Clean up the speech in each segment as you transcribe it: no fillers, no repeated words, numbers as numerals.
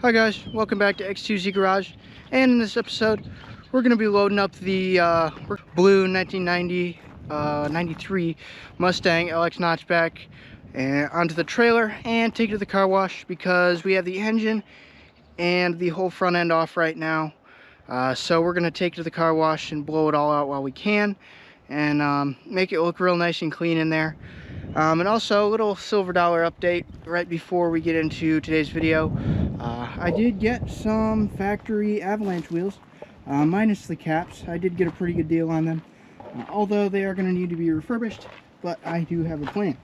Hi guys, welcome back to X2Z Garage, and in this episode we're going to be loading up the blue 1990 93 Mustang LX notchback and onto the trailer and take it to the car wash because we have the engine and the whole front end off right now. So we're going to take it to the car wash and blow it all out while we can and make it look real nice and clean in there. And also a little silver dollar update right before we get into today's video. I did get some factory avalanche wheels, minus the caps. I did get a pretty good deal on them, although they are going to need to be refurbished, but I do have a plan.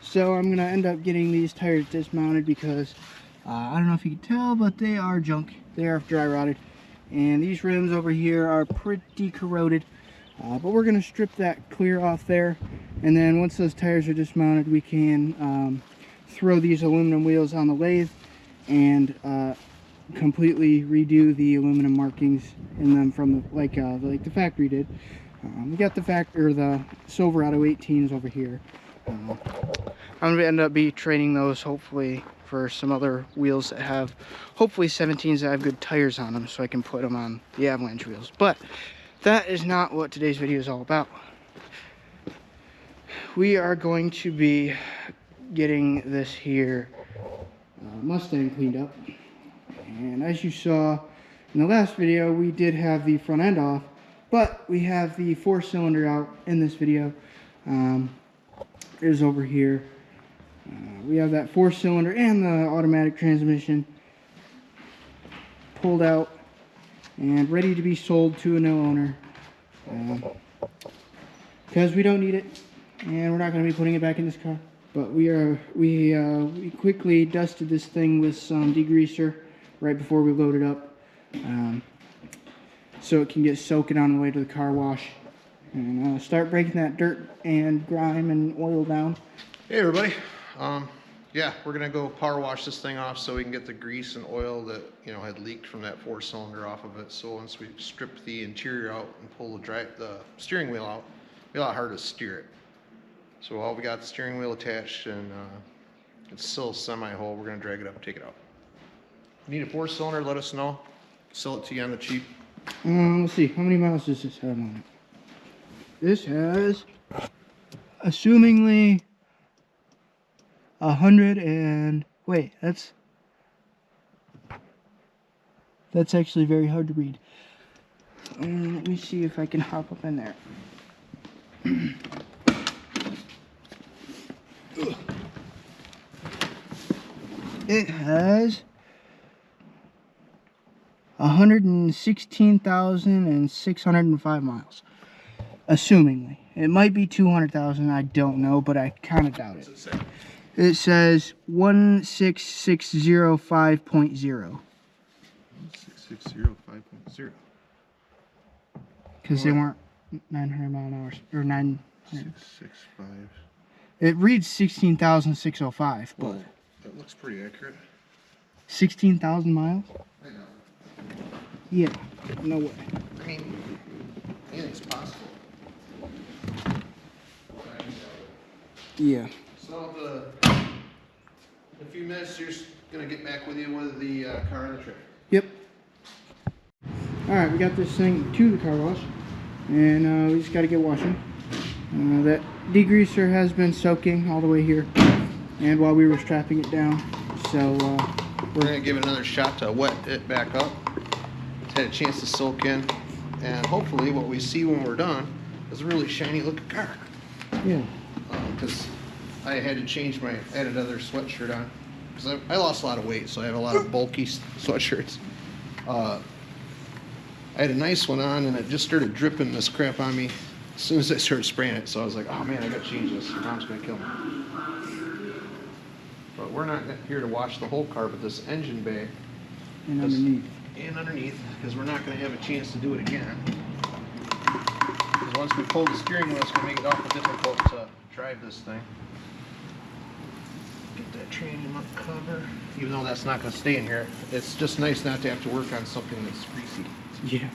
So I'm going to end up getting these tires dismounted because I don't know if you can tell, but they are junk. They are dry rotted, and these rims over here are pretty corroded. But we're going to strip that clear off there, and then once those tires are dismounted, we can throw these aluminum wheels on the lathe and completely redo the aluminum markings in them from like the factory did. We got the Silverado 18s over here. I'm going to end up trading those hopefully for some other wheels that have hopefully 17s that have good tires on them, so I can put them on the avalanche wheels. But that is not what today's video is all about. We are going to be getting this here Mustang cleaned up, and as you saw in the last video, we did have the front end off, but we have the 4-cylinder out in this video. It is over here. We have that 4-cylinder and the automatic transmission pulled out and ready to be sold to a new owner, because we don't need it and we're not going to be putting it back in this car. But we quickly dusted this thing with some degreaser right before we load it up, so it can get soaking on the way to the car wash and start breaking that dirt and grime and oil down. Hey everybody, yeah, we're gonna go power wash this thing off so we can get the grease and oil that had leaked from that 4-cylinder off of it. So once we strip the interior out and pull the steering wheel out, it'll be a lot harder to steer it. So while we got the steering wheel attached and it's still semi-whole, we're gonna drag it up and take it out. If you need a 4-cylinder, let us know. Sell it to you on the cheap. Let's see, how many miles does this have on it? This has, assumingly, 100 and wait, that's actually very hard to read. Let me see if I can hop up in there. It has 116,605 miles, assumingly. It might be 200,000, I don't know, but I kind of doubt it. It says 16605.0. 16605.0. Because they weren't 900 mile an hour, or 900. 665. It reads 16,605, but Well, that looks pretty accurate. 16,000 miles? I know. Yeah, no way. I mean, anything's possible. Yeah. So in a few minutes, you're just gonna get back with you with the car and the trailer. Yep. Alright, we got this thing to the car wash, and we just got to get washing. That degreaser has been soaking all the way here, and while we were strapping it down, so we're gonna give it another shot to wet it back up. It's had a chance to soak in, and hopefully what we see when we're done is a really shiny looking car. Yeah. Because I had to change I had another sweatshirt on because I lost a lot of weight, so I have a lot of bulky sweatshirts. I had a nice one on, and it just started dripping this crap on me as soon as I started spraying it. So I was like, oh man, I gotta change this. Your mom's gonna kill me. But we're not here to wash the whole car, but this engine bay and underneath. And underneath, because we're not gonna have a chance to do it again. once we pull the steering wheel, it's going to make it awful difficult to drive this thing. Get that training up cover. Even though that's not going to stay in here, it's just nice not to have to work on something that's greasy. Yeah.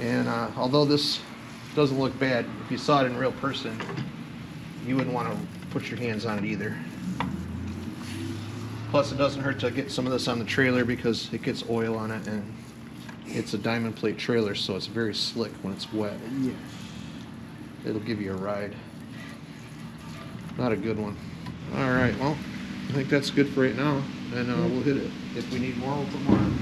And although this doesn't look bad, if you saw it in real person, you wouldn't want to put your hands on it either. Plus, it doesn't hurt to get some of this on the trailer because it gets oil on it, and it's a diamond plate trailer, so it's very slick when it's wet. Yeah. It'll give you a ride. Not a good one. All right, well, I think that's good for right now, and we'll hit it. If we need more, we'll put more on.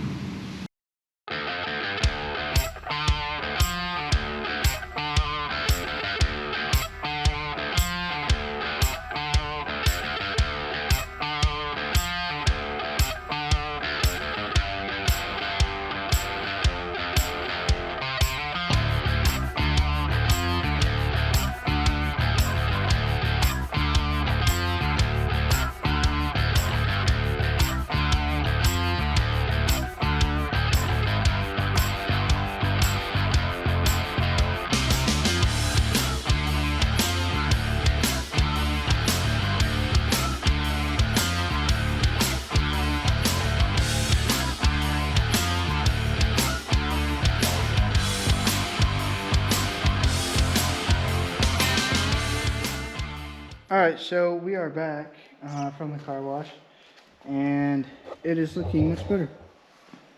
Alright, so we are back from the car wash, and it is looking much better.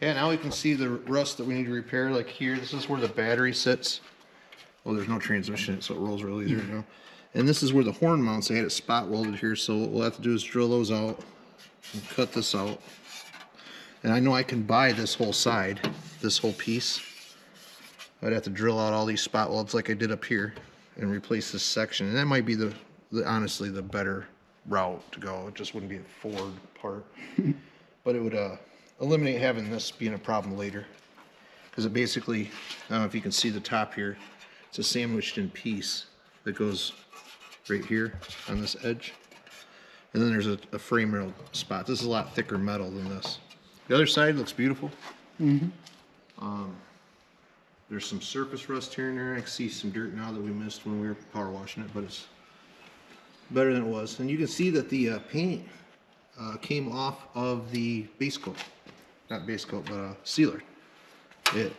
Yeah, now we can see the rust that we need to repair. Like here, this is where the battery sits. Oh, there's no transmission, so it rolls real easy right now. And this is where the horn mounts. I had it spot welded here, so what we'll have to do is drill those out and cut this out. And I know I can buy this whole side, this whole piece. I'd have to drill out all these spot welds like I did up here and replace this section. And that might be honestly the better route to go. It just wouldn't be a Ford part. But it would eliminate having this being a problem later. Because it basically, I don't know if you can see the top here, it's a sandwiched in piece that goes right here on this edge. And then there's a frame rail spot. This is a lot thicker metal than this. The other side looks beautiful. There's some surface rust here and there. I can see some dirt now that we missed when we were power washing it, but it's better than it was. And you can see that the paint came off of the base coat. Not base coat, but sealer. It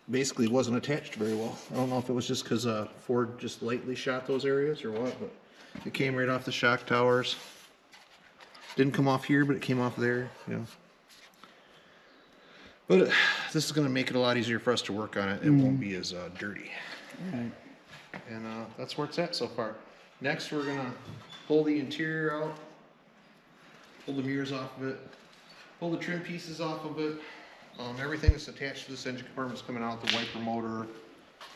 basically wasn't attached very well. I don't know if it was just because Ford just lightly shot those areas or what, but it came right off the shock towers. Didn't come off here, but it came off there, you know. But this is going to make it a lot easier for us to work on it. It won't be as dirty. Right. And that's where it's at so far. Next, we're going to pull the interior out, pull the mirrors off of it, pull the trim pieces off of it. Everything that's attached to this engine compartment is coming out, the wiper motor,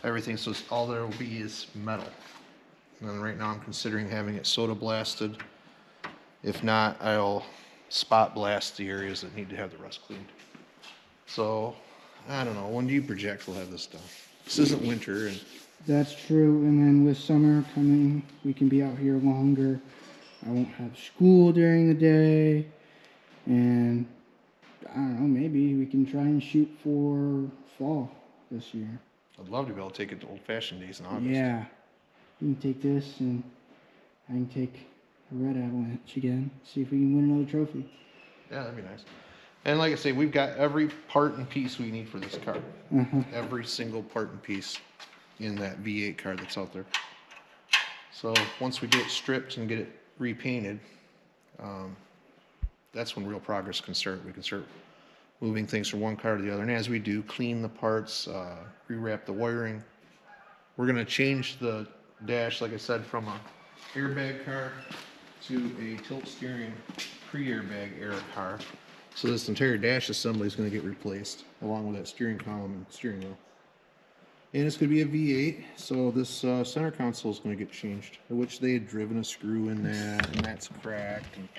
everything. So all there will be is metal. And right now I'm considering having it soda blasted. If not, I'll spot blast the areas that need to have the rust cleaned. So, I don't know, when do you project we'll have this done? This isn't winter. And That's true, and then with summer coming, we can be out here longer. I won't have school during the day, and I don't know, maybe we can try and shoot for fall this year. I'd love to be able to take it to old-fashioned days in August. Yeah, you can take this, and I can take a red avalanche again, see if we can win another trophy. Yeah, that'd be nice. And like I say, we've got every part and piece we need for this car. Every single part and piece in that V8 car that's out there. So once we get it stripped and get it repainted, that's when real progress can start. We can start moving things from one car to the other. And as we do, clean the parts, rewrap the wiring. We're going to change the dash, like I said, from a airbag car to a tilt steering pre-airbag era car. So this entire dash assembly is going to get replaced along with that steering column and steering wheel. And it's going to be a V8, so this center console is going to get changed, which they had driven a screw in that, and that's cracked. And,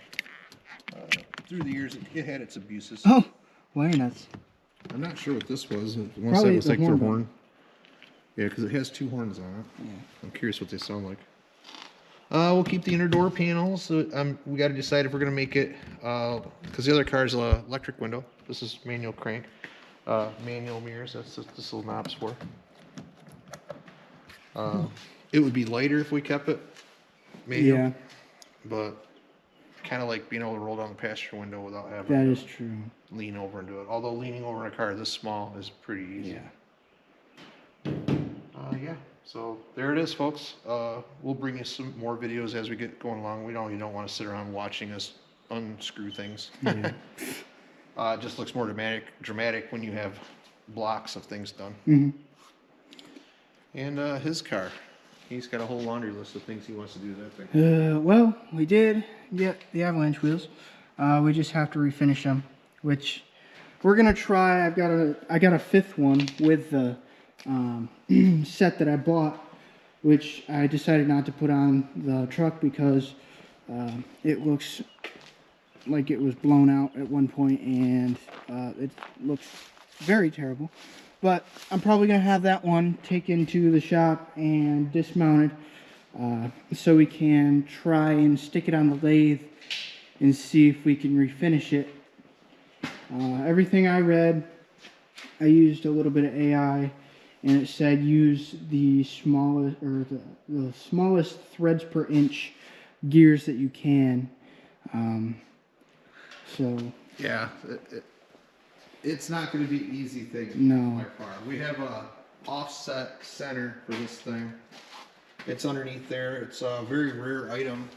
through the years, it had its abuses. Oh, wire nuts. I'm not sure what this was. One side was like for horn. Yeah, because it has two horns on it. Yeah. I'm curious what they sound like. We'll keep the inner door panels. We got to decide if we're going to make it, because the other car is an electric window. This is manual crank. manual mirrors. That's what this little knob's for. It would be lighter if we kept it manual. Yeah, But kind of like being able to roll down the passenger window without having that to is true. lean over and do it. Although leaning over in a car this small is pretty easy. Yeah. Yeah. So there it is, folks. We'll bring you some more videos as we get going along. You don't want to sit around watching us unscrew things. Yeah. It just looks more dramatic when you have blocks of things done. Mm-hmm. And his car, he's got a whole laundry list of things he wants to do to that thing. Well, we did get the avalanche wheels. We just have to refinish them, which we're gonna try. I got a fifth one with the set that I bought, which I decided not to put on the truck because it looks like it was blown out at one point, and it looks very terrible. But I'm probably gonna have that one taken to the shop and dismounted, so we can try and stick it on the lathe and see if we can refinish it. Everything I read, I used a little bit of AI, and it said use the smallest, or the smallest threads per inch gears that you can. So Yeah, it's not going to be an easy thing. No. By far. We have a offset center for this thing. It's underneath there. It's a very rare item.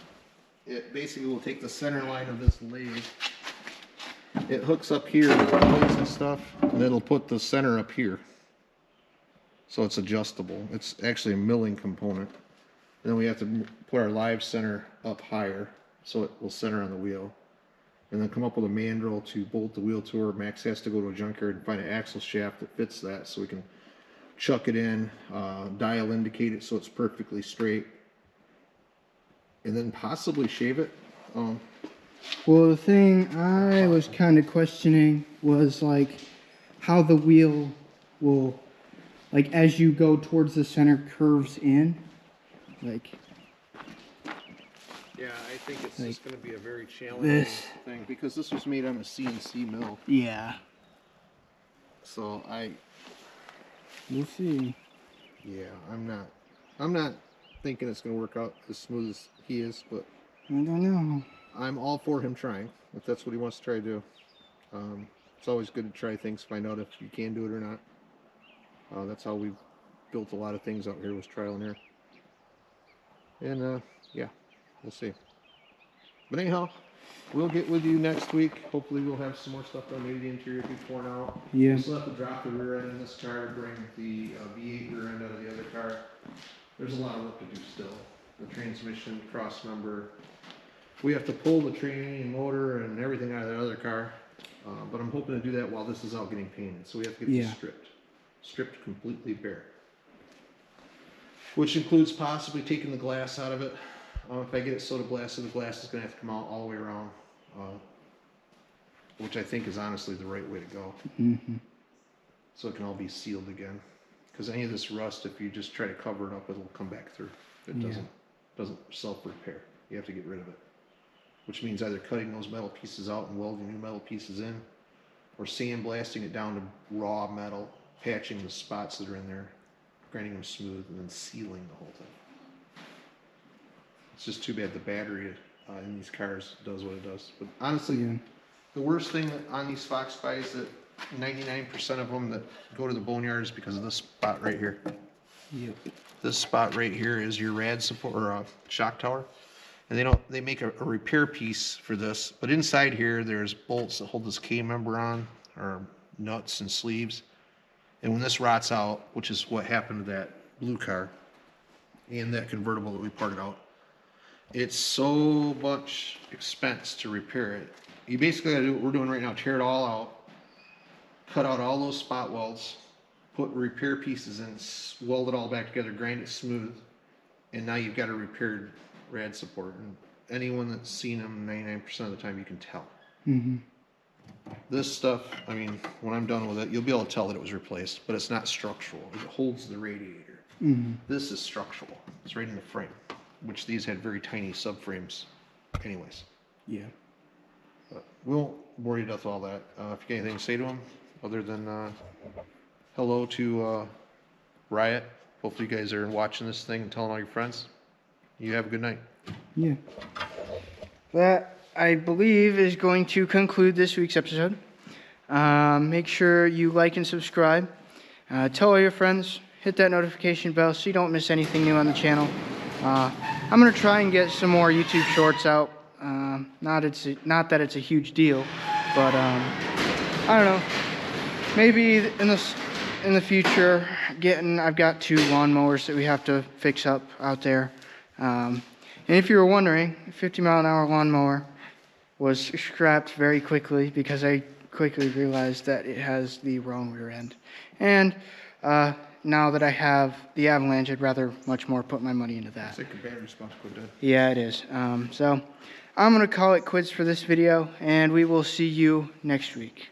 It basically will take the center line of this lathe. It hooks up here with the plates and stuff, and it'll put the center up here. So it's adjustable. It's actually a milling component. And then we have to put our live center up higher so it will center on the wheel. And then come up with a mandrel to bolt the wheel to her. Max has to go to a junkyard and find an axle shaft that fits that so we can chuck it in, dial indicate it so it's perfectly straight, and then possibly shave it. well, the thing I was kind of questioning was like how the wheel will, like as you go towards the center, curves in, like. Yeah, I think it's Like just going to be a very challenging this. thing because this was made on a CNC mill. Yeah. So We'll see. yeah, I'm not thinking it's going to work out as smooth as he is, but I don't know. I'm all for him trying if that's what he wants to try to do. It's always good to try things, find out if you can do it or not. That's how we've built a lot of things out here, was trial and error. And yeah, we'll see. But anyhow, we'll get with you next week. Hopefully we'll have some more stuff done. Maybe the interior will be torn out. Yeah. We still have to drop the rear end in this car to bring the V8 rear end out of the other car. There's a lot of work to do still. The transmission, cross member. We have to pull the train and motor and everything out of the other car. But I'm hoping to do that while this is out getting painted. So we have to get this stripped completely bare. Which includes possibly taking the glass out of it. If I get it soda blasted, the glass is going to have to come out all the way around, which I think is honestly the right way to go. Mm-hmm. So it can all be sealed again. Because any of this rust, if you just try to cover it up, it'll come back through. It doesn't self-repair. You have to get rid of it. Which means either cutting those metal pieces out and welding new metal pieces in, or sandblasting it down to raw metal, patching the spots that are in there, grinding them smooth, and then sealing the whole thing. It's just too bad the battery in these cars does what it does. But honestly, the worst thing on these Fox Spies, that 99% of them that go to the boneyard, is because of this spot right here. Yep. This spot right here is your rad support or shock tower, and they make a repair piece for this. But inside here, there's bolts that hold this K member on, or nuts and sleeves. And when this rots out, which is what happened to that blue car and that convertible that we parted out, it's so much expense to repair it. You basically gotta do what we're doing right now: tear it all out, cut out all those spot welds, put repair pieces in, weld it all back together, grind it smooth, and now you've got a repaired rad support. And anyone that's seen them 99% of the time, you can tell. Mm-hmm. This stuff, I mean, when I'm done with it, you'll be able to tell that it was replaced, but it's not structural. It holds the radiator. Mm-hmm. This is structural. It's right in the frame, which these had very tiny subframes anyways. Yeah. But we won't bore you to death with all that. If you got anything to say to them, other than hello to Riot. Hopefully you guys are watching this thing and telling all your friends. You have a good night. Yeah. That, I believe, is going to conclude this week's episode. Make sure you like and subscribe. Tell all your friends. Hit that notification bell so you don't miss anything new on the channel. I'm going to try and get some more YouTube shorts out. Not that it's a huge deal, but I don't know. Maybe in the future, I've got 2 lawnmowers that we have to fix up out there. And if you were wondering, a 50-mile-an-hour lawnmower was scrapped very quickly because I quickly realized that it has the wrong rear end. And now that I have the Avalanche, I'd rather much more put my money into that. It's like a bad response, but dead. Yeah, it is. So I'm going to call it quits for this video, and we will see you next week.